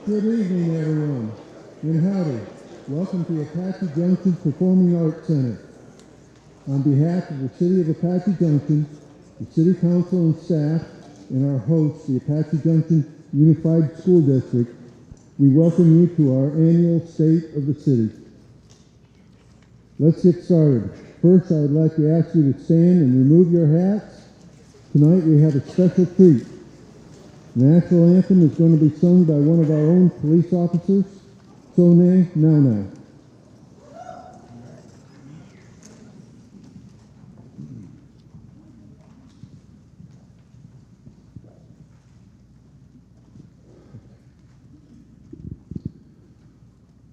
Good evening, everyone, and howdy. Welcome to Apache Junction Performing Arts Center. On behalf of the City of Apache Junction, the City Council and staff, and our host, the Apache Junction Unified School District, we welcome you to our annual State of the City. Let's get started. First, I would like to ask you to stand and remove your hats. Tonight we have a special treat. The national anthem is going to be sung by one of our own police officers, Sone Now.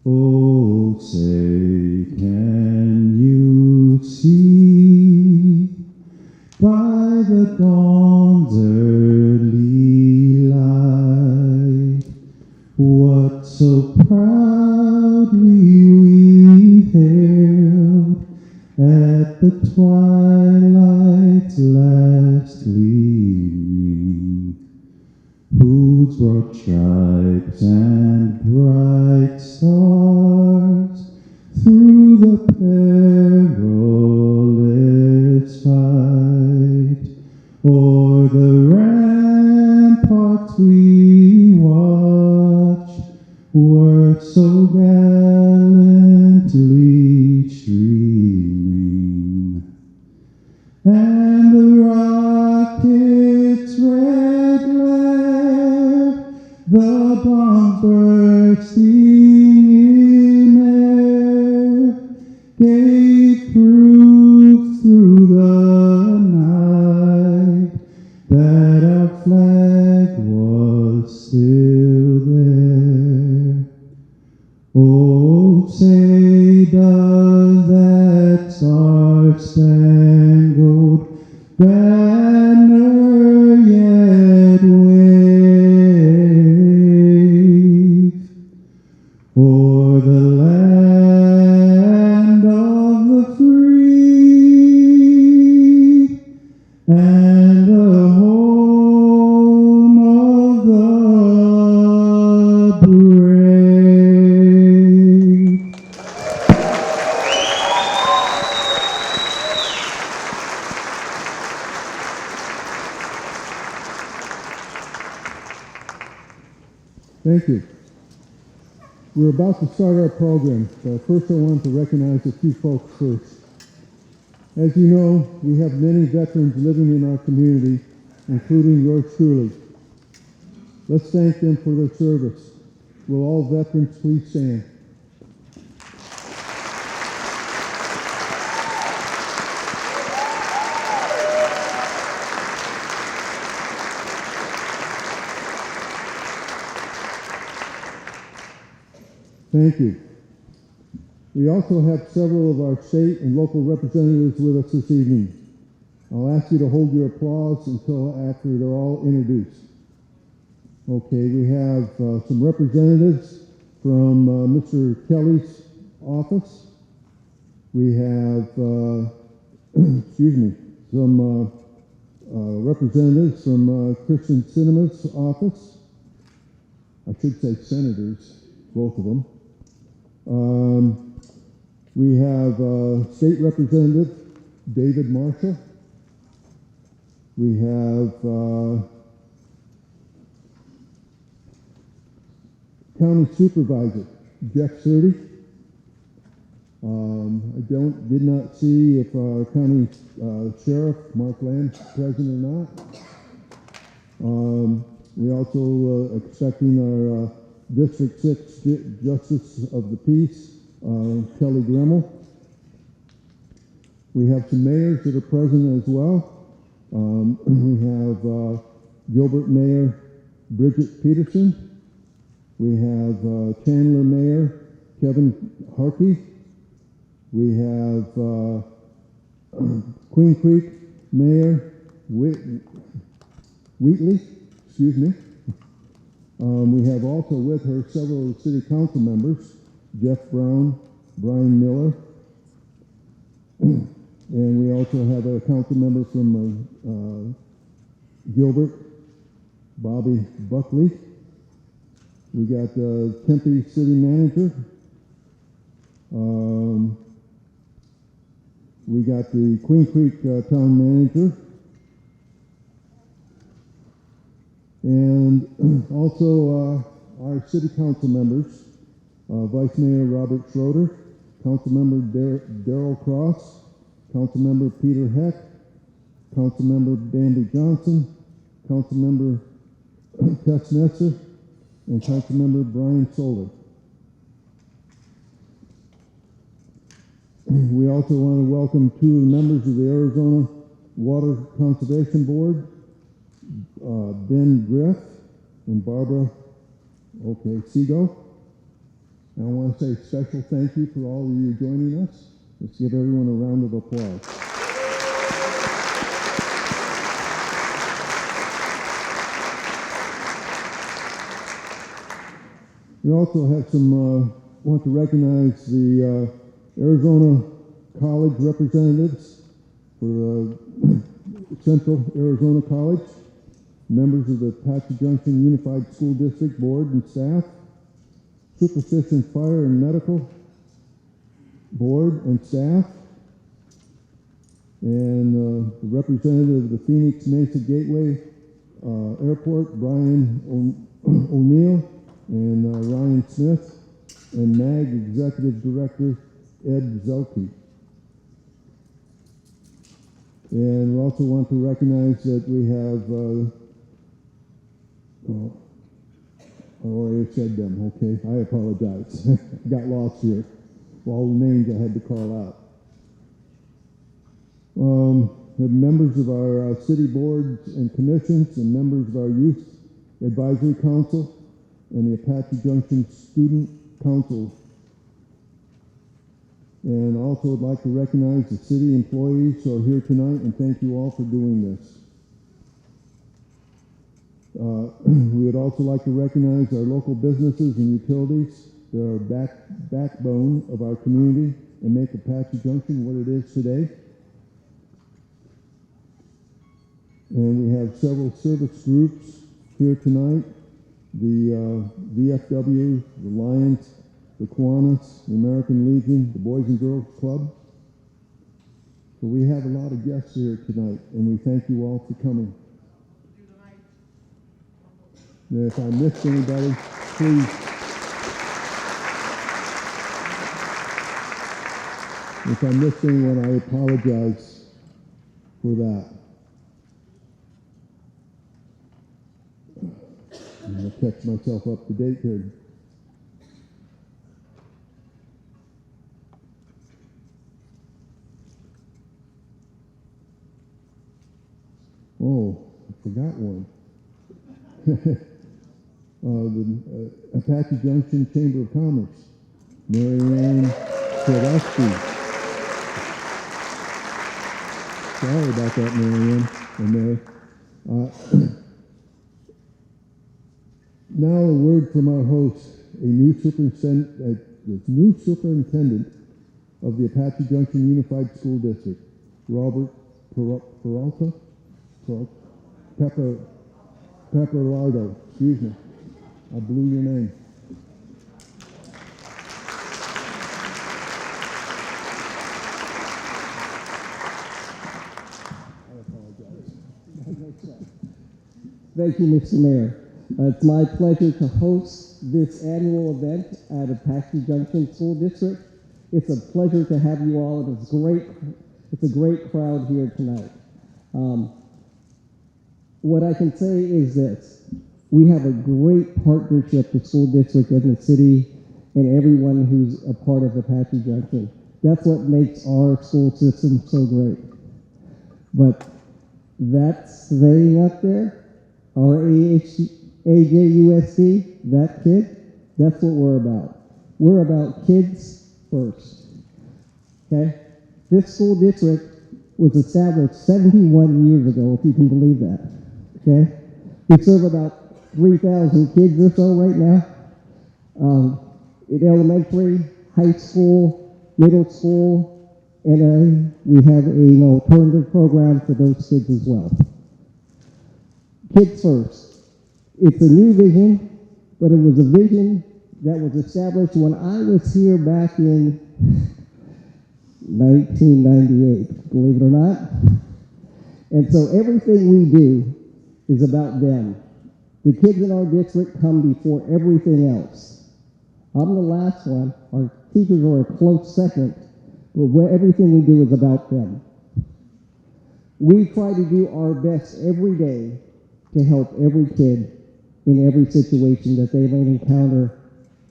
Oh, say, can you see by the dawn's early light what so proudly we hailed at the twilight's last gleaming, whose broad stripes and bright stars through the perilous fight o'er the ramparts we watched were so gallantly streaming, and the rocket's red glare, the bombs bursting in air, gave proof through the night that our flag was still there. Oh, say does that star-spangled banner yet wave o'er the land of the free and the home of the brave? Thank you. We're about to start our program, but first I want to recognize a few folks first. As you know, we have many veterans living in our community, including yours truly. Let's thank them for their service. Will all veterans please stand? Thank you. We also have several of our state and local representatives with us this evening. I'll ask you to hold your applause until after they're all introduced. Okay, we have some representatives from Mr. Kelly's office. We have, excuse me, some representatives from Christian Cinema's office. I should say senators, both of them. We have State Representative David Marshall. We have County Supervisor Jeff Surtee. Did not see if our County Sheriff Mark Land's present or not. We also expecting our District 6 Justice of the Peace, Kelly Gremmel. We have some mayors that are present as well. We have Gilbert Mayor Bridget Peterson. We have Chandler Mayor Kevin Harkey. We have Queen Creek Mayor Wheatley, excuse me. We have also with her several of the city council members, Jeff Brown, Brian Miller, and we also have a council member from Gilbert, Bobby Buckley. We got Tempe City Manager. We got the Queen Creek Town Manager. And also our City Council members, Vice Mayor Robert Schroeder, Councilmember Darrell Cross, Councilmember Peter Heck, Councilmember Bambi Johnson, Councilmember Tess Nesser, and Councilmember Brian Soler. We also want to welcome two of the members of the Arizona Water Conservation Board, Ben Griff and Barbara Seago. And I want to say special thank you for all of you joining us. Let's give everyone a round of applause. We also have want to recognize the Arizona College representatives for Central Arizona College, members of the Apache Junction Unified School District Board and staff, Superstition Fire and Medical Board and staff, and the representative of the Phoenix Mesa Gateway Airport, Brian O'Neill, and Ryan Smith, and MAG Executive Director Ed Zelke. And we also want to recognize that we have, I already said them, okay? I apologize. Got lost here. All the names I had to call out. We have members of our city boards and commissions and members of our Youth Advisory Council and the Apache Junction Student Council. And also would like to recognize the city employees who are here tonight and thank you all for doing this. We would also like to recognize our local businesses and utilities. They're our backbone of our community and make Apache Junction what it is today. And we have several service groups here tonight. The VFW, the Lions, the Kiwanis, the American Legion, the Boys and Girls Club. So we have a lot of guests here tonight, and we thank you all for coming. And if I missed anybody, please. If I missed anyone, I apologize for that. I'll catch myself up to date here. Oh, I forgot one. The Apache Junction Chamber of Commerce, Mary Ann Sadowski. Sorry about that, Mary Ann and Mary. Now a word from our host, the new superintendent of the Apache Junction Unified School District, Robert Peralta? Pepelardo, excuse me. I blew your name. I apologize. Thank you, Mr. Mayor. It's my pleasure to host this annual event at Apache Junction School District. It's a pleasure to have you all, and it's a great crowd here tonight. What I can say is this: we have a great partnership, the school district and the city, and everyone who's a part of Apache Junction. That's what makes our school system so great. But that saying up there, our AJUSC, that kid, that's what we're about. We're about kids first. Okay? This school district was established 71 years ago, if you can believe that. Okay? We serve about 3,000 kids or so right now. In elementary, high school, middle school, and we have an alternative program for those kids as well. Kids first. It's a new vision but it was a vision that was established when I was here back in 1998, believe it or not. And so everything we do is about them. The kids in our district come before everything else. I'm the last one. Our teachers are a close second, but everything we do is about them. We try to do our best every day to help every kid in every situation that they may encounter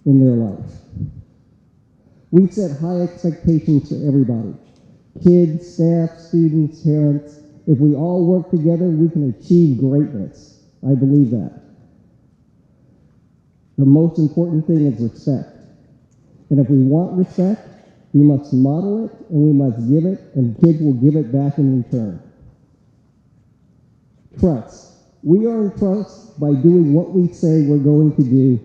in their life. We set high expectations for everybody. Kids, staff, students, parents. If we all work together, we can achieve greatness. I believe that. The most important thing is respect. And if we want respect, we must model it and we must give it, and kids will give it back in return. Trust. We earn trust by doing what we say we're going to do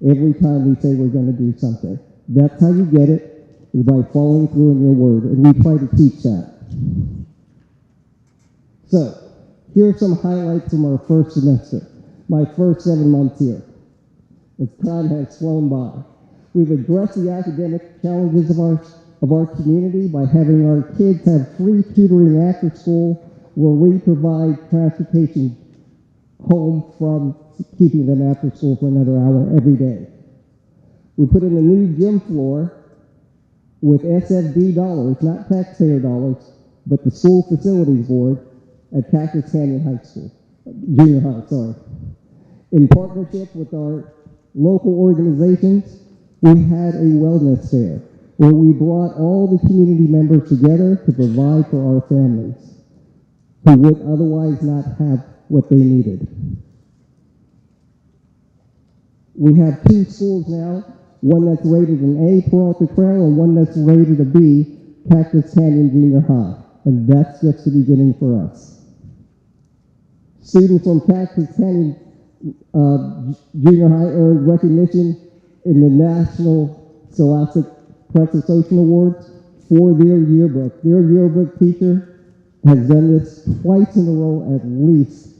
every time we say we're going to do something. That's how you get it, is by following through in your word, and we try to teach that. So, here are some highlights from our first semester, my first 7 months here. As time has flown by. We've addressed the academic challenges of our community by having our kids have free tutoring after school, where we provide transportation home from keeping them after school for another hour every day. We put in a new gym floor with SFD dollars, not taxpayer dollars, but the school facilities board at Cactus Canyon High School, junior high, sorry. In partnership with our local organizations, we had a wellness fair where we brought all the community members together to provide for our families who would otherwise not have what they needed. We have 2 schools now, one that's rated an A, Peralta Trail, and one that's rated a B, Cactus Canyon Junior High. And that's just the beginning for us. Students from Cactus Canyon Junior High earned recognition in the National Scholastic Press Association Awards for their yearbook. Their yearbook teacher has done this twice in a row at least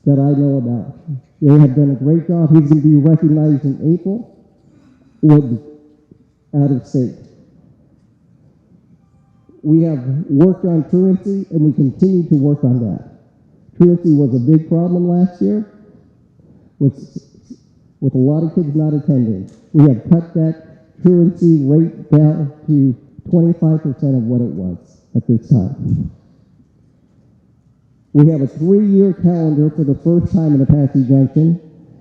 that I know about. They have done a great job. He's going to be recognized in April out of state. We have worked on truancy, and we continue to work on that. Truancy was a big problem last year with a lot of kids not attending. We have cut that truancy rate down to 25% of what it was at this time. We have a 3-year calendar for the first time in Apache Junction,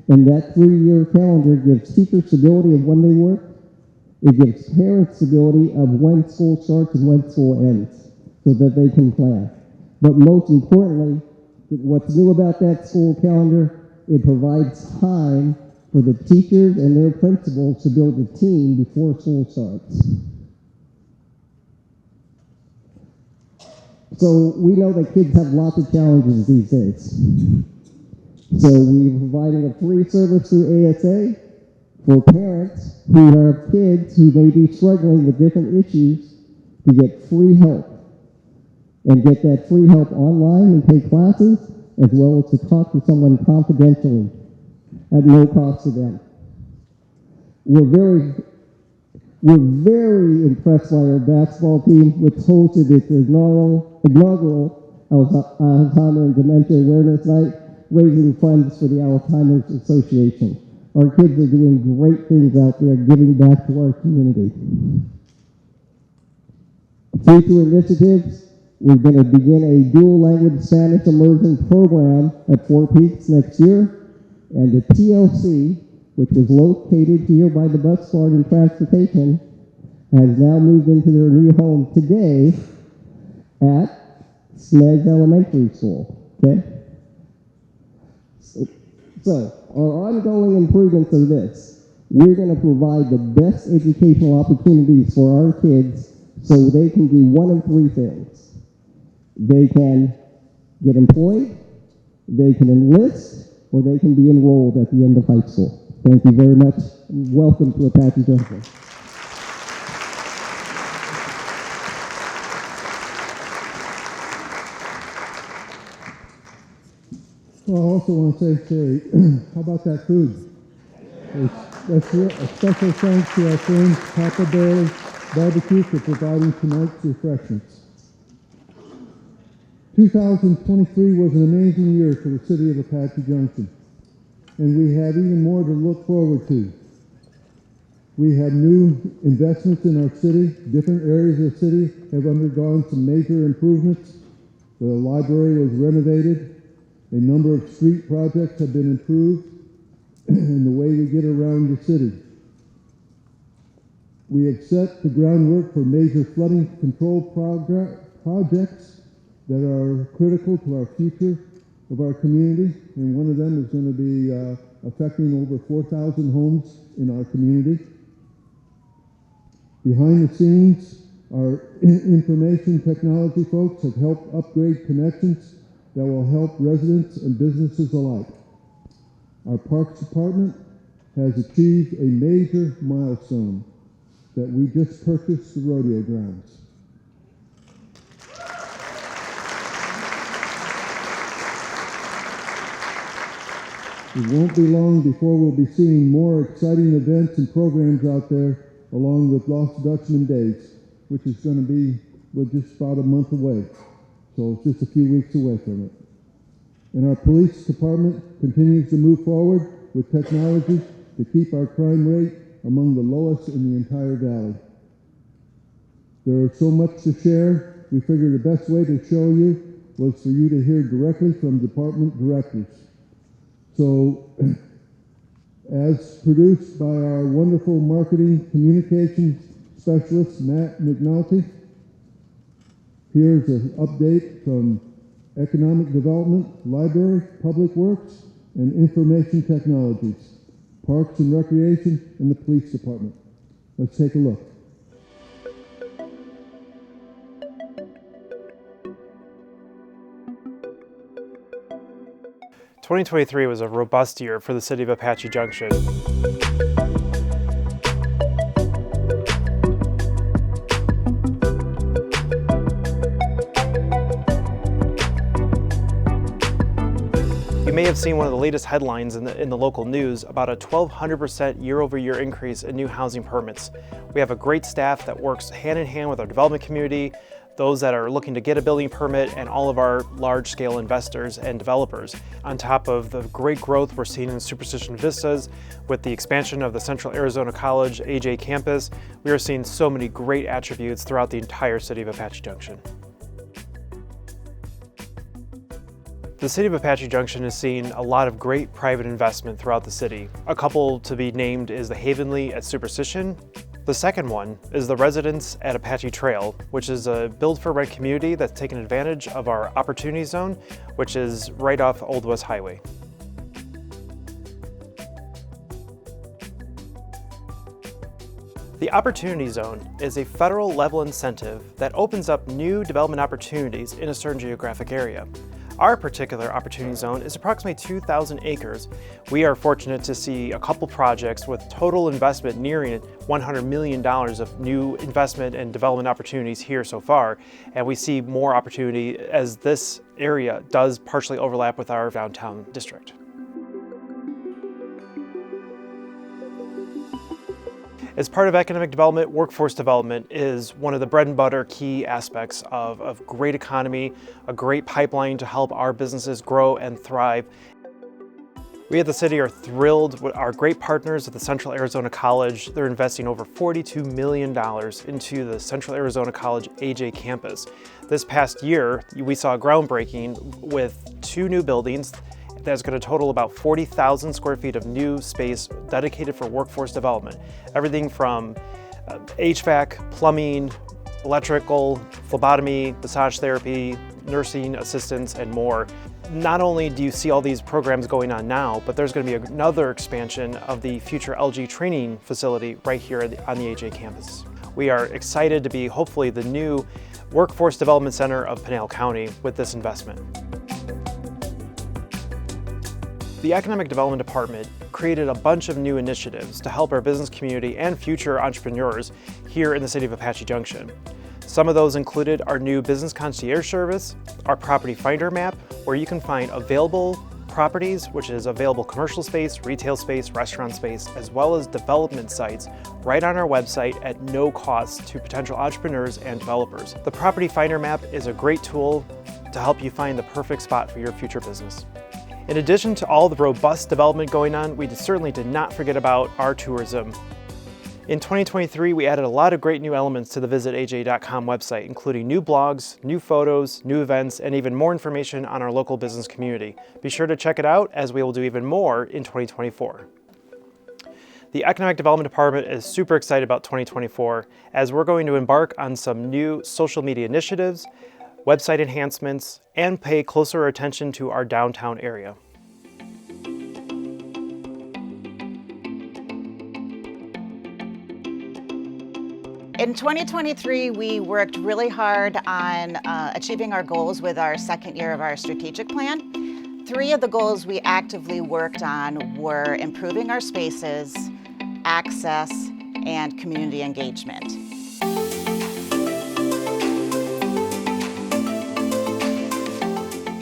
and that 3-year calendar gives teachers stability of when they work. It gives parents stability of when school starts and when school ends, so that they can plan. But most importantly, what's new about that school calendar, it provides time for the teachers and their principals to build a team before school starts. So we know that kids have lots of challenges these days. So we're providing a free service through ASA for parents who have kids who may be struggling with different issues to get free help. And get that free help online and take classes, as well as to talk to someone confidentially at no cost to them. We're very impressed by our basketball team, which hosted its inaugural Alzheimer's and Dementia Awareness Night, raising funds for the Alzheimer's Association. Our kids are doing great things out there, giving back to our community. Future initiatives, we're going to begin a dual language Spanish immersion program at Fort Peaks next year. And the TLC, which was located here by the bus guard and transportation, has now moved into their new home today at Smedge Elementary School. Okay? So, our ongoing improvements of this, we're going to provide the best educational opportunities for our kids so they can do one of 3 things. They can get employed, they can enlist, or they can be enrolled at the end of high school. Thank you very much, and welcome to Apache Junction. Well, I also want to say, how about that food? A special thanks to our friends Papa Bear's Barbecue for providing tonight's refreshments. 2023 was an amazing year for the city of Apache Junction, and we have even more to look forward to. We have new investments in our city. Different areas of the city have undergone some major improvements. The library was renovated. A number of street projects have been improved in the way we get around the city. We have set the groundwork for major flooding control projects that are critical to our future of our community, and one of them is going to be affecting over 4,000 homes in our community. Behind the scenes, our information technology folks have helped upgrade connections that will help residents and businesses alike. Our Parks Department has achieved a major milestone that we just purchased the rodeo grounds. It won't be long before we'll be seeing more exciting events and programs out there, along with Lost Dutchman Days, which is going to be just about a month away. So it's just a few weeks away from it. And our police department continues to move forward with technology to keep our crime rate among the lowest in the entire valley. There is so much to share, we figured the best way to show you was for you to hear directly from department directors. So, as produced by our wonderful marketing communications specialist, Matt McNulty, here's an update from Economic Development, Library, Public Works, and Information Technologies, Parks and Recreation, and the Police Department. Let's take a look. – 2023 was a robust year for the city of Apache Junction. You may have seen one of the latest headlines in the local news about a 1,200% year-over-year increase in new housing permits. We have a great staff that works hand in hand with our development community, those that are looking to get a building permit, and all of our large-scale investors and developers. On top of the great growth we're seeing in Superstition Vistas, with the expansion of the Central Arizona College AJ campus, we are seeing so many great attributes throughout the entire city of Apache Junction. The city of Apache Junction is seeing a lot of great private investment throughout the city. A couple to be named is the Havenly at Superstition. The second one is the Residence at Apache Trail, which is a build-for-rent community that's taken advantage of our Opportunity Zone, which is right off Old West Highway. The Opportunity Zone is a federal level incentive that opens up new development opportunities in a certain geographic area. Our particular Opportunity Zone is approximately 2,000 acres. We are fortunate to see a couple projects with total investment nearing $100 million of new investment and development opportunities here so far, and we see more opportunity as this area does partially overlap with our downtown district. As part of economic development, workforce development is one of the bread and butter key aspects of great economy, a great pipeline to help our businesses grow and thrive. We at the city are thrilled with our great partners at the Central Arizona College. They're investing over $42 million into the Central Arizona College AJ campus. This past year, we saw groundbreaking with 2 new buildings that's going to total about 40,000 square feet of new space dedicated for workforce development. Everything from HVAC, plumbing, electrical, phlebotomy, massage therapy, nursing assistants, and more. Not only do you see all these programs going on now, but there's going to be another expansion of the future LG training facility right here on the AJ campus. We are excited to be hopefully the new Workforce Development Center of Pinal County with this investment. The Economic Development Department created a bunch of new initiatives to help our business community and future entrepreneurs here in the city of Apache Junction. Some of those included our new business concierge service, our property finder map, where you can find available properties, which is available commercial space, retail space, restaurant space, as well as development sites right on our website at no cost to potential entrepreneurs and developers. The Property Finder Map is a great tool to help you find the perfect spot for your future business. In addition to all the robust development going on, we certainly did not forget about our tourism. In 2023, we added a lot of great new elements to the visitaj.com website, including new blogs, new photos, new events, and even more information on our local business community. Be sure to check it out, as we will do even more in 2024. The Economic Development Department is super excited about 2024, as we're going to embark on some new social media initiatives, website enhancements, and pay closer attention to our downtown area. In 2023, we worked really hard on achieving our goals with our second year of our strategic plan. 3 of the goals we actively worked on were improving our spaces, access, and community engagement.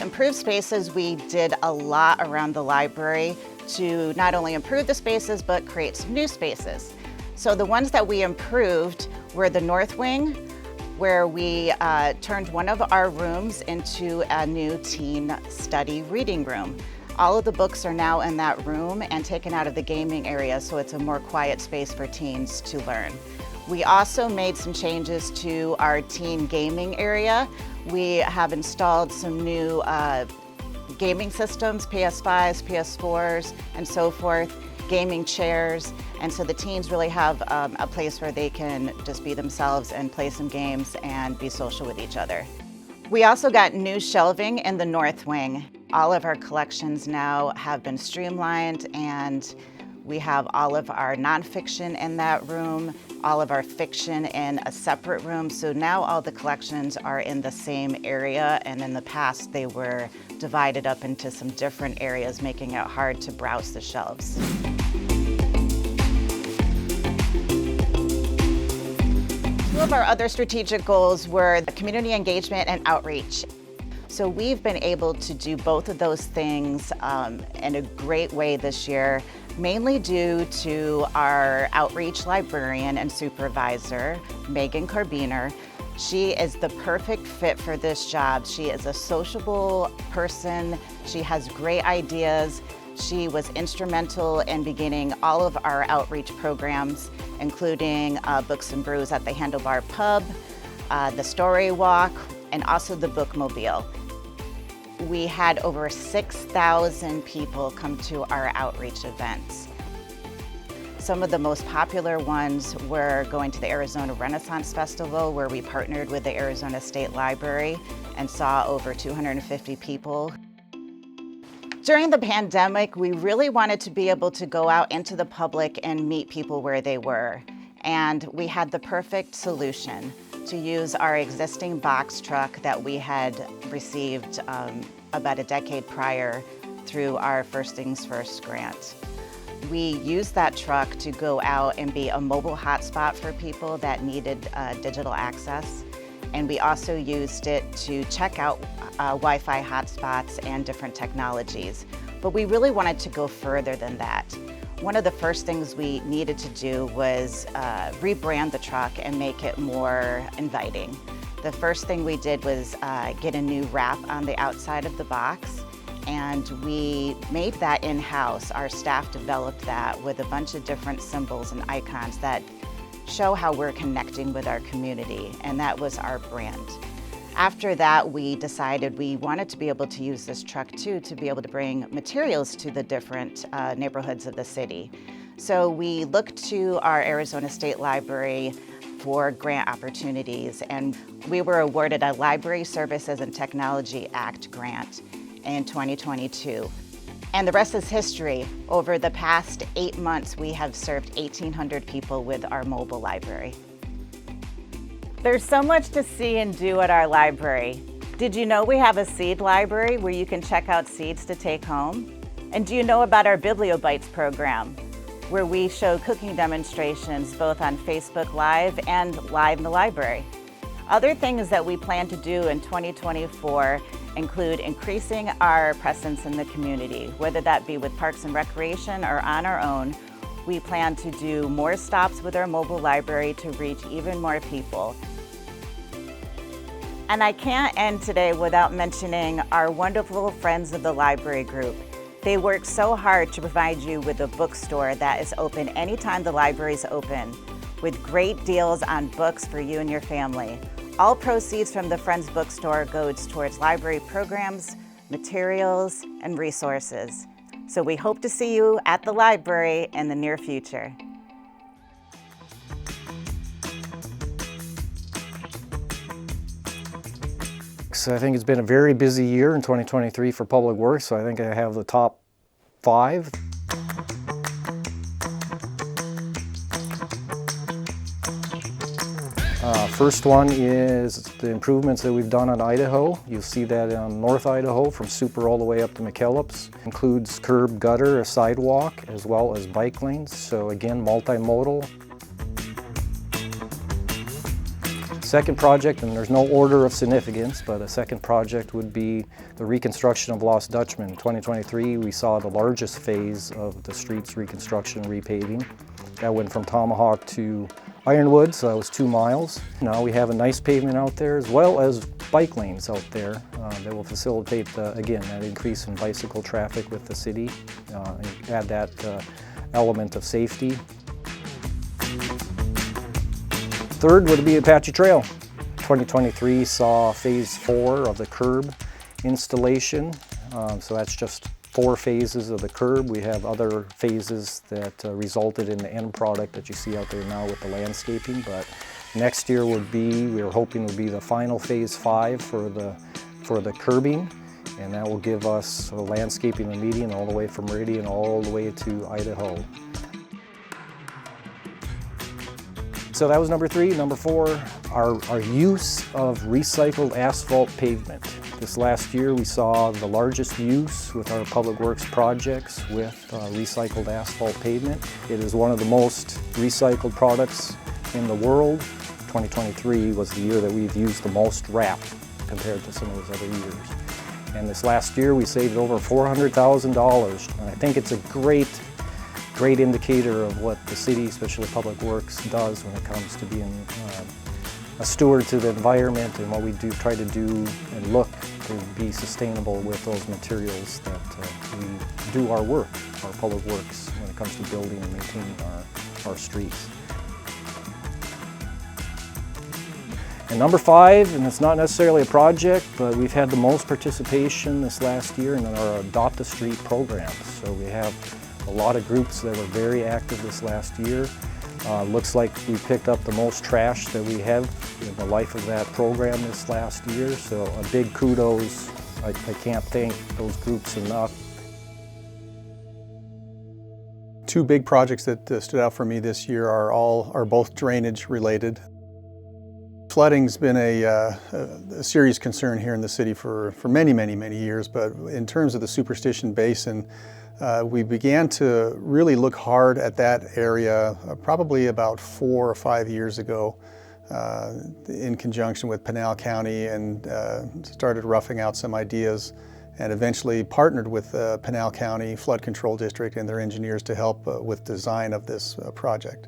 Improved spaces, we did a lot around the library to not only improve the spaces, but create some new spaces. So the ones that we improved were the North Wing, where we turned one of our rooms into a new teen study reading room. All of the books are now in that room and taken out of the gaming area, so it's a more quiet space for teens to learn. We also made some changes to our teen gaming area. We have installed some new gaming systems, PS5s, PS4s, and so forth, gaming chairs, and so the teens really have a place where they can just be themselves and play some games and be social with each other. We also got new shelving in the North Wing. All of our collections now have been streamlined, and we have all of our nonfiction in that room, all of our fiction in a separate room. So now all the collections are in the same area, and in the past they were divided up into some different areas, making it hard to browse the shelves. Two of our other strategic goals were community engagement and outreach. So we've been able to do both of those things in a great way this year, mainly due to our outreach librarian and supervisor, Megan Carbiner. She is the perfect fit for this job. She is a sociable person. She has great ideas. She was instrumental in beginning all of our outreach programs, including Books and Brews at the Handlebar Pub, the Story Walk, and also the Bookmobile. We had over 6,000 people come to our outreach events. Some of the most popular ones were going to the Arizona Renaissance Festival, where we partnered with the Arizona State Library and saw over 250 people. During the pandemic, we really wanted to be able to go out into the public and meet people where they were. And we had the perfect solution to use our existing box truck that we had received about a decade prior through our First Things First grant. We used that truck to go out and be a mobile hotspot for people that needed digital access. And we also used it to check out Wi-Fi hotspots and different technologies. But we really wanted to go further than that. One of the first things we needed to do was rebrand the truck and make it more inviting. The first thing we did was get a new wrap on the outside of the box, and we made that in-house. Our staff developed that with a bunch of different symbols and icons that show how we're connecting with our community, and that was our brand. After that, we decided we wanted to be able to use this truck too to be able to bring materials to the different neighborhoods of the city. So we looked to our Arizona State Library for grant opportunities, and we were awarded a Library Services and Technology Act grant in 2022. And the rest is history. Over the past 8 months, we have served 1,800 people with our mobile library. There's so much to see and do at our library. Did you know we have a seed library where you can check out seeds to take home? And do you know about our BiblioBites program, where we show cooking demonstrations both on Facebook Live and live in the library? Other things that we plan to do in 2024 include increasing our presence in the community, whether that be with Parks and Recreation or on our own. We plan to do more stops with our mobile library to reach even more people. And I can't end today without mentioning our wonderful Friends of the Library group. They work so hard to provide you with a bookstore that is open anytime the library is open, with great deals on books for you and your family. All proceeds from the Friends Bookstore goes towards library programs, materials, and resources. So we hope to see you at the library in the near future. So I think it's been a very busy year in 2023 for Public Works, so I think I have the top 5. First one is the improvements that we've done on Idaho. You'll see that on North Idaho from Super all the way up to McKellips. Includes curb, gutter, a sidewalk, as well as bike lanes. So again, multimodal. Second project, and there's no order of significance, but a second project would be the reconstruction of Lost Dutchman. In 2023, we saw the largest phase of the street's reconstruction repaving. That went from Tomahawk to Ironwood, so that was 2 miles. Now we have a nice pavement out there, as well as bike lanes out there that will facilitate, again, that increase in bicycle traffic with the city, and add that element of safety. Third would be Apache Trail. 2023 saw phase 4 of the curb installation, so that's just 4 phases of the curb. We have other phases that resulted in the end product that you see out there now with the landscaping, but next year would be, we were hoping would be the final phase 5 for the curbing, and that will give us a landscaping and median all the way from Meridian all the way to Idaho. So that was number 3. Number 4, our use of recycled asphalt pavement. This last year we saw the largest use with our Public Works projects with recycled asphalt pavement. It is one of the most recycled products in the world. 2023 was the year that we've used the most RAP compared to some of those other years. And this last year we saved over $400,000. And I think it's a great indicator of what the city, especially Public Works, does when it comes to being a steward to the environment and what we do try to do and look to be sustainable with those materials that we do our work, our Public Works, when it comes to building and maintaining our streets. And number 5, and it's not necessarily a project, but we've had the most participation this last year in our Adopt a Street programs. So we have a lot of groups that were very active this last year. Looks like we picked up the most trash that we have in the life of that program this last year. So a big kudos. I can't thank those groups enough. 2 big projects that stood out for me this year are both drainage related. Flooding's been a serious concern here in the city for many years, but in terms of the Superstition Basin, we began to really look hard at that area probably about 4 or 5 years ago in conjunction with Pinal County, and started roughing out some ideas, and eventually partnered with Pinal County Flood Control District and their engineers to help with design of this project.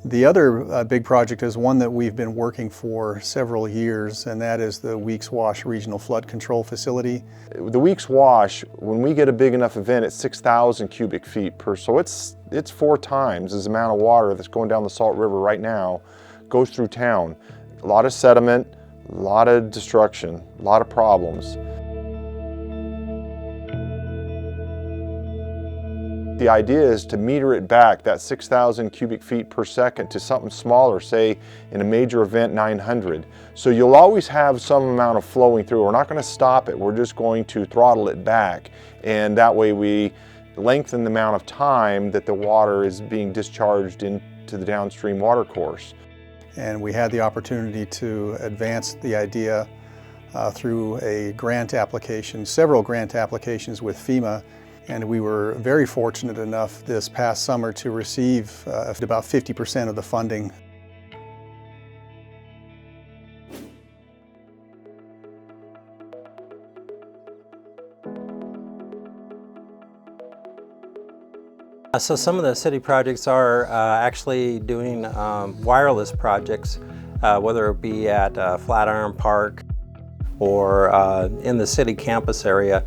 The other big project is one that we've been working for several years, and that is the Weeks Wash Regional Flood Control Facility. The Weeks Wash, when we get a big enough event, it's 6,000 cubic feet per, so it's 4 times the amount of water that's going down the Salt River right now, goes through town. A lot of sediment, a lot of destruction, a lot of problems. The idea is to meter it back, that 6,000 cubic feet per second, to something smaller, say in a major event 900. So you'll always have some amount of flowing through. We're not going to stop it, we're just going to throttle it back. And that way we lengthen the amount of time that the water is being discharged into the downstream water course. And we had the opportunity to advance the idea through a grant application, several grant applications with FEMA. And we were very fortunate enough this past summer to receive about 50% of the funding. So some of the city projects are actually doing wireless projects, whether it be at Flatiron Park or in the city campus area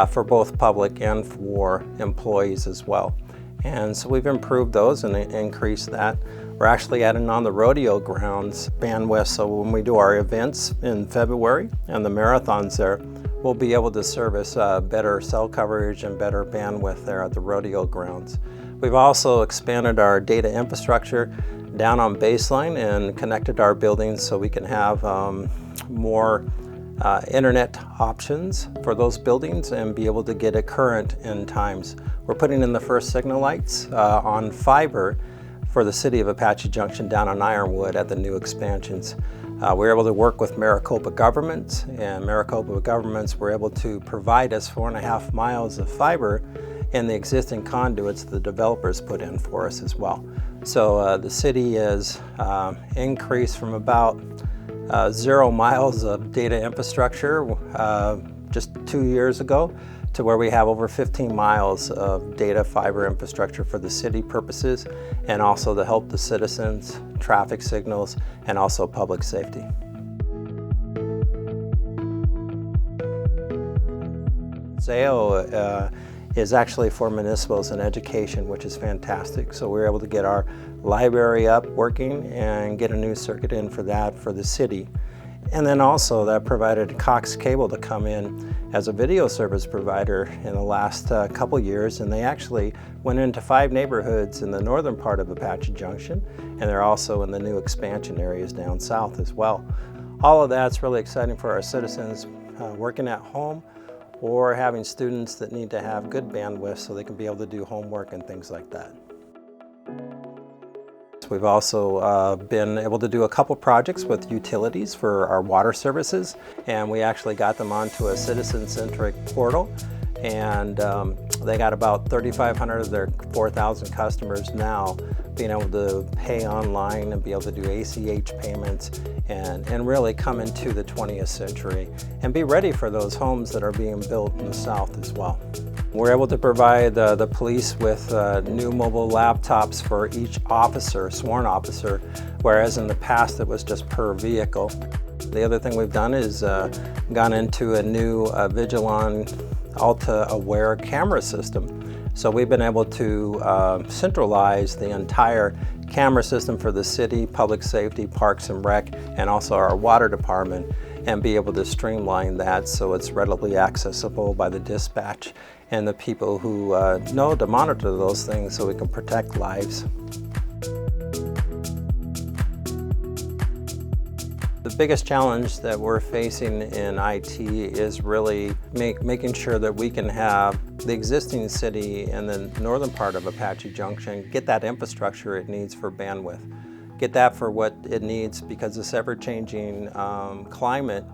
for both public and for employees as well. And so we've improved those and increased that. We're actually adding on the rodeo grounds bandwidth, so when we do our events in February and the marathons there, we'll be able to service better cell coverage and better bandwidth there at the rodeo grounds. We've also expanded our data infrastructure down on baseline and connected our buildings so we can have more internet options for those buildings and be able to get it current in times. We're putting in the first signal lights on fiber for the city of Apache Junction down on Ironwood at the new expansions. We're able to work with Maricopa governments, and Maricopa governments were able to provide us 4.5 miles of fiber in the existing conduits the developers put in for us as well. So the city has increased from about 0 miles of data infrastructure just 2 years ago to where we have over 15 miles of data fiber infrastructure for the city purposes and also to help the citizens, traffic signals, and also public safety. SAO is actually for municipals and education, which is fantastic. So we were able to get our library up working and get a new circuit in for that for the city. And then also that provided Cox Cable to come in as a video service provider in the last couple years, and they actually went into 5 neighborhoods in the northern part of Apache Junction, and they're also in the new expansion areas down south as well. All of that's really exciting for our citizens working at home or having students that need to have good bandwidth so they can be able to do homework and things like that. We've also been able to do a couple projects with utilities for our water services, and we actually got them onto a citizen-centric portal, and they got about 3,500 of their 4,000 customers now being able to pay online and be able to do ACH payments and really come into the 20th century and be ready for those homes that are being built in the South as well. We're able to provide the police with new mobile laptops for each officer, sworn officer, whereas in the past it was just per vehicle. The other thing we've done is gone into a new Vigilon Alta Aware camera system. So we've been able to centralize the entire camera system for the city, public safety, parks and rec, and also our water department, and be able to streamline that so it's readily accessible by the dispatch and the people who know to monitor those things so we can protect lives. The biggest challenge that we're facing in IT is really making sure that we can have the existing city in the northern part of Apache Junction get that infrastructure it needs for bandwidth. Get that for what it needs, because this ever-changing climate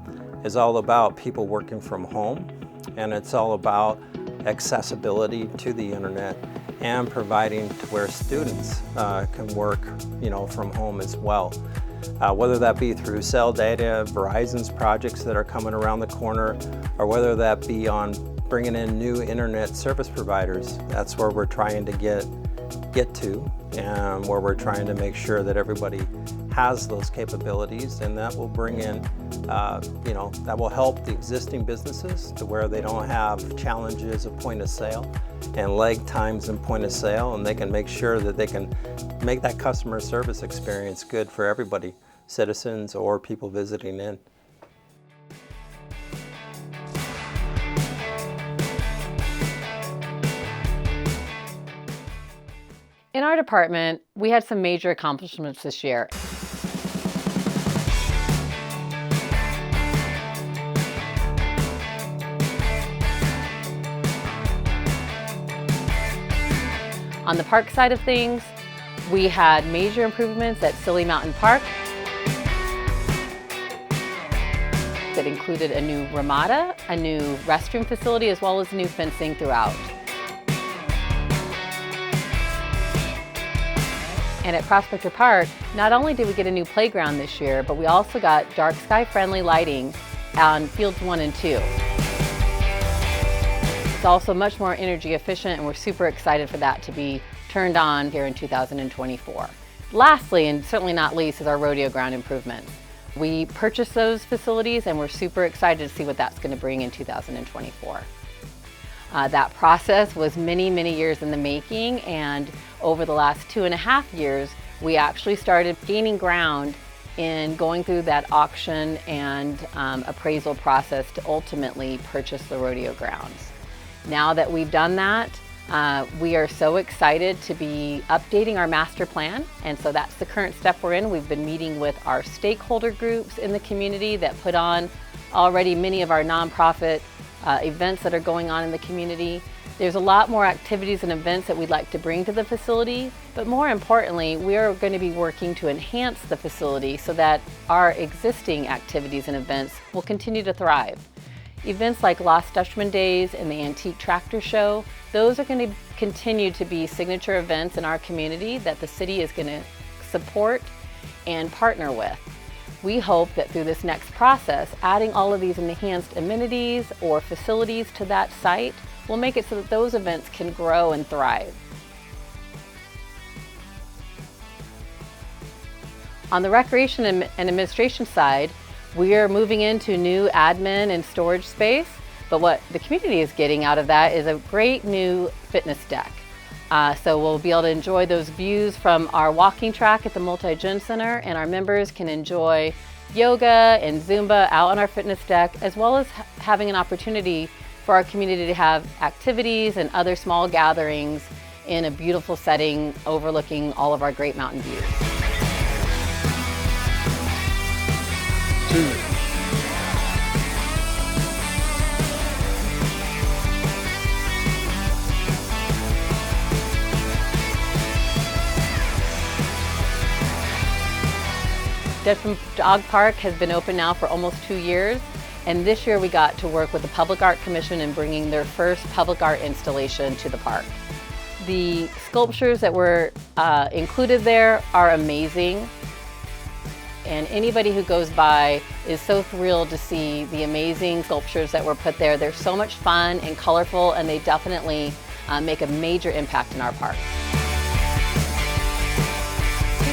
is all about people working from home, and it's all about accessibility to the internet and providing to where students can work, from home as well. Whether that be through cell data, Verizon's projects that are coming around the corner, or whether that be on bringing in new internet service providers. That's where we're trying to get to, and where we're trying to make sure that everybody has those capabilities, and that will bring in, that will help the existing businesses to where they don't have challenges of point of sale and lag times in point of sale, and they can make sure that they can make that customer service experience good for everybody, citizens or people visiting in. In our department, we had some major accomplishments this year. On the park side of things, we had major improvements at Silly Mountain Park that included a new ramada, a new restroom facility, as well as new fencing throughout. And at Prospector Park, not only did we get a new playground this year, but we also got dark sky friendly lighting on fields 1 and 2. It's also much more energy efficient, and we're super excited for that to be turned on here in 2024. Lastly, and certainly not least, is our rodeo ground improvements. We purchased those facilities and we're super excited to see what that's going to bring in 2024. That process was many, many years in the making, and over the last 2.5 years, we actually started gaining ground in going through that auction and appraisal process to ultimately purchase the rodeo grounds. Now that we've done that, we are so excited to be updating our master plan, and so that's the current step we're in. We've been meeting with our stakeholder groups in the community that put on already many of our nonprofit events that are going on in the community. There's a lot more activities and events that we'd like to bring to the facility, but more importantly, we are going to be working to enhance the facility so that our existing activities and events will continue to thrive. Events like Lost Dutchman Days and the Antique Tractor Show, those are going to continue to be signature events in our community that the city is going to support and partner with. We hope that through this next process, adding all of these enhanced amenities or facilities to that site will make it so that those events can grow and thrive. On the recreation and administration side, we are moving into new admin and storage space, but what the community is getting out of that is a great new fitness deck. So we'll be able to enjoy those views from our walking track at the Multi-Gen Center, and our members can enjoy yoga and Zumba out on our fitness deck, as well as having an opportunity for our community to have activities and other small gatherings in a beautiful setting overlooking all of our great mountain views. Dutchman Dog Park has been open now for almost 2 years, and this year we got to work with the Public Art Commission in bringing their first public art installation to the park. The sculptures that were included there are amazing, and anybody who goes by is so thrilled to see the amazing sculptures that were put there. They're so much fun and colorful, and they definitely make a major impact in our park.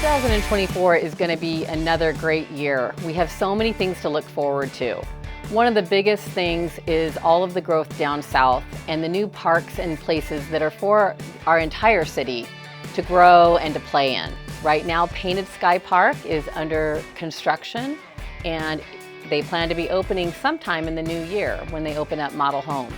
2024 is going to be another great year. We have so many things to look forward to. One of the biggest things is all of the growth down south and the new parks and places that are for our entire city to grow and to play in. Right now, Painted Sky Park is under construction, and they plan to be opening sometime in the new year when they open up model homes.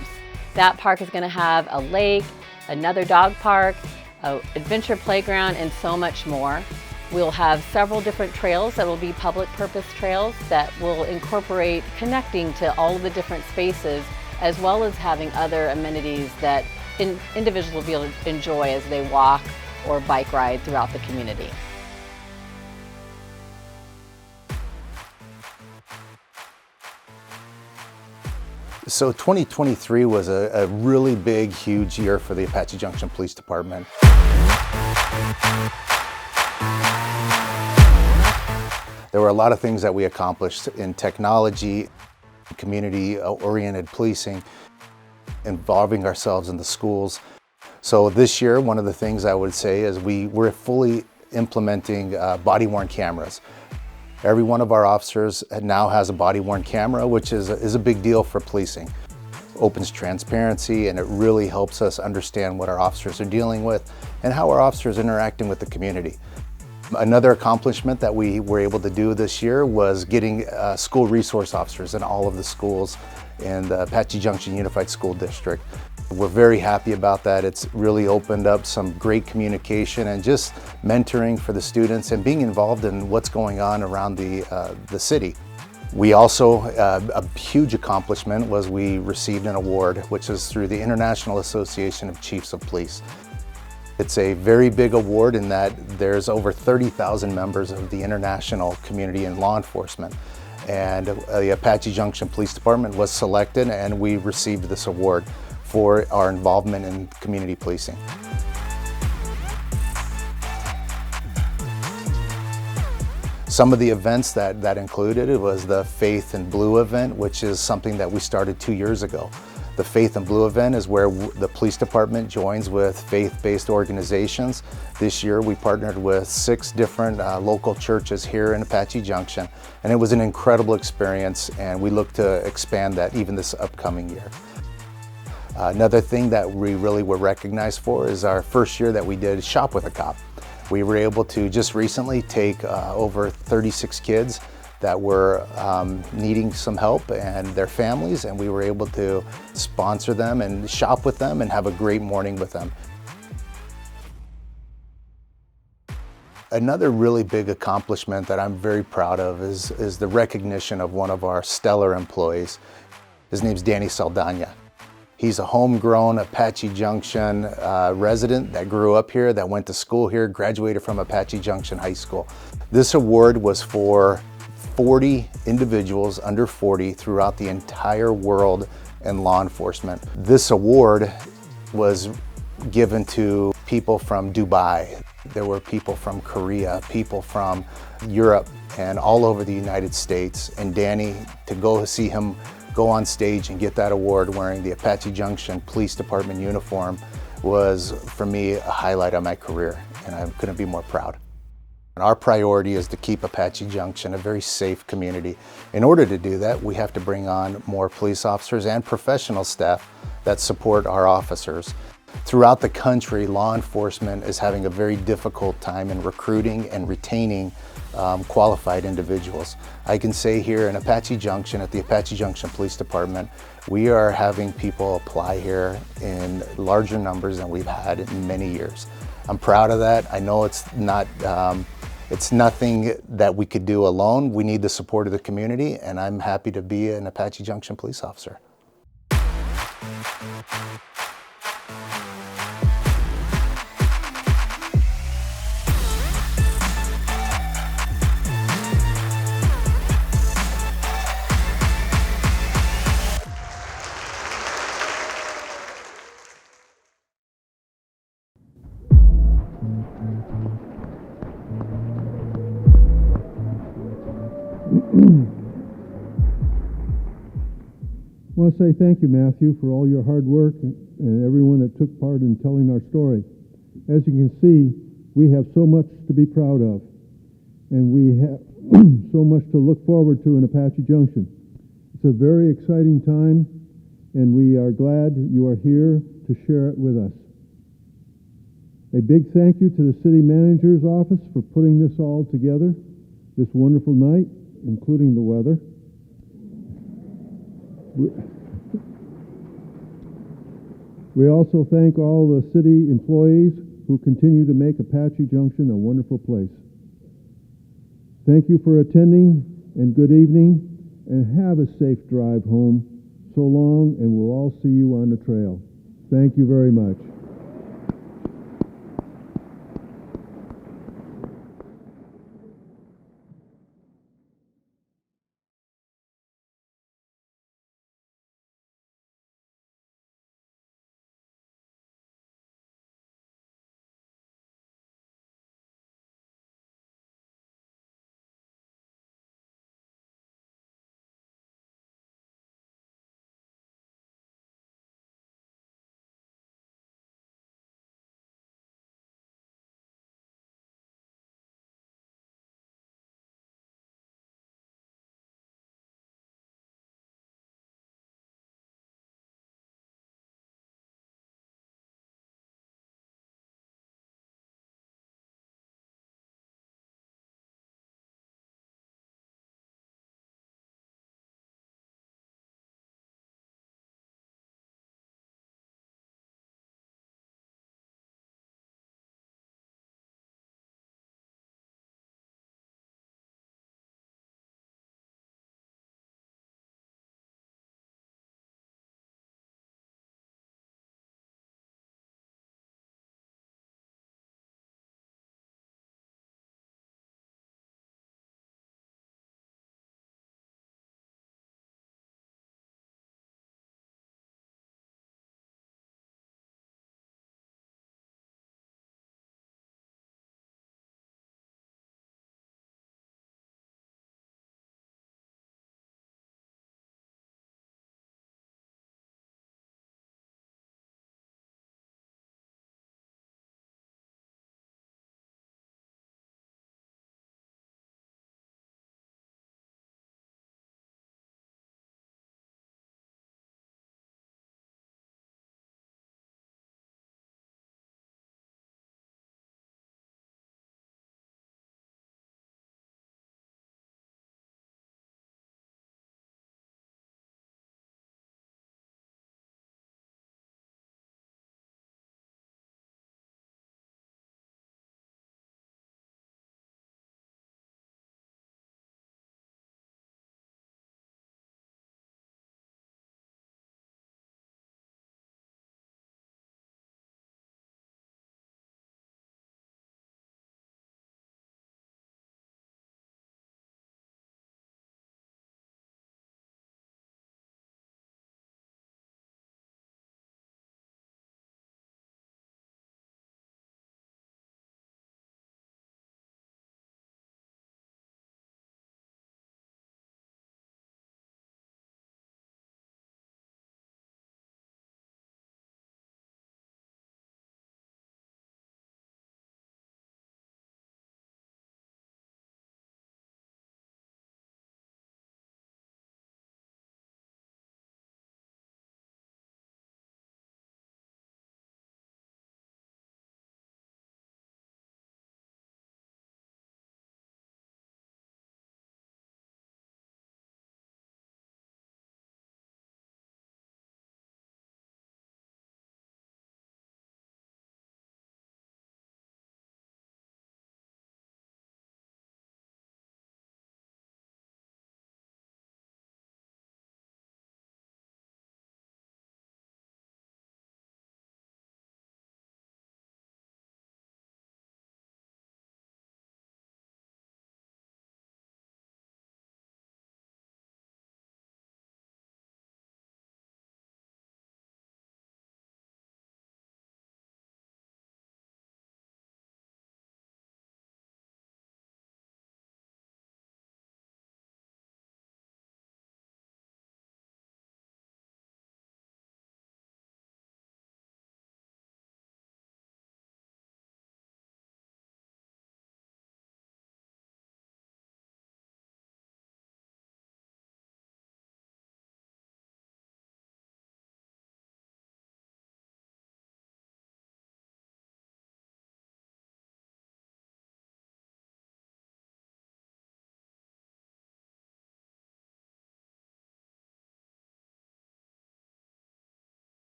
That park is going to have a lake, another dog park, an adventure playground, and so much more. We'll have several different trails that will be public purpose trails that will incorporate connecting to all of the different spaces, as well as having other amenities that individuals will be able to enjoy as they walk or bike ride throughout the community. So 2023 was a really big, huge year for the Apache Junction Police Department. There were a lot of things that we accomplished in technology, community-oriented policing, involving ourselves in the schools. So this year, one of the things I would say is we're fully implementing body-worn cameras. Every one of our officers now has a body-worn camera, which is a big deal for policing. Opens transparency, and it really helps us understand what our officers are dealing with and how our officers are interacting with the community. Another accomplishment that we were able to do this year was getting school resource officers in all of the schools in the Apache Junction Unified School District. We're very happy about that. It's really opened up some great communication and just mentoring for the students and being involved in what's going on around the city. We also, a huge accomplishment was we received an award, which is through the International Association of Chiefs of Police. It's a very big award in that there's over 30,000 members of the international community in law enforcement. And the Apache Junction Police Department was selected, and we received this award for our involvement in community policing. Some of the events that included it was the Faith in Blue event, which is something that we started 2 years ago. The Faith in Blue event is where the police department joins with faith-based organizations. This year we partnered with 6 different local churches here in Apache Junction, and it was an incredible experience, and we look to expand that even this upcoming year. Another thing that we really were recognized for is our first year that we did Shop with a Cop. We were able to just recently take over 36 kids that were needing some help and their families, and we were able to sponsor them and shop with them and have a great morning with them. Another really big accomplishment that I'm very proud of is the recognition of one of our stellar employees. His name's Danny Saldana. He's a homegrown Apache Junction resident that grew up here, that went to school here, graduated from Apache Junction High School. This award was for 40 individuals under 40 throughout the entire world in law enforcement. This award was given to people from Dubai. There were people from Korea, people from Europe, and all over the United States. And Danny, to go see him go on stage and get that award wearing the Apache Junction Police Department uniform was, for me, a highlight of my career, and I couldn't be more proud. And our priority is to keep Apache Junction a very safe community. In order to do that, we have to bring on more police officers and professional staff that support our officers. Throughout the country, law enforcement is having a very difficult time in recruiting and retaining qualified individuals. I can say here in Apache Junction, at the Apache Junction Police Department, we are having people apply here in larger numbers than we've had in many years. I'm proud of that. I know it's nothing that we could do alone. We need the support of the community, and I'm happy to be an Apache Junction police officer. I want to say thank you, Matthew, for all your hard work and everyone that took part in telling our story. As you can see, we have so much to be proud of, and we have so much to look forward to in Apache Junction. It's a very exciting time, and we are glad you are here to share it with us. A big thank you to the City Manager's Office for putting this all together, this wonderful night, including the weather. We also thank all the city employees who continue to make Apache Junction a wonderful place. Thank you for attending, and good evening, and have a safe drive home. So long, and we'll all see you on the trail. Thank you very much.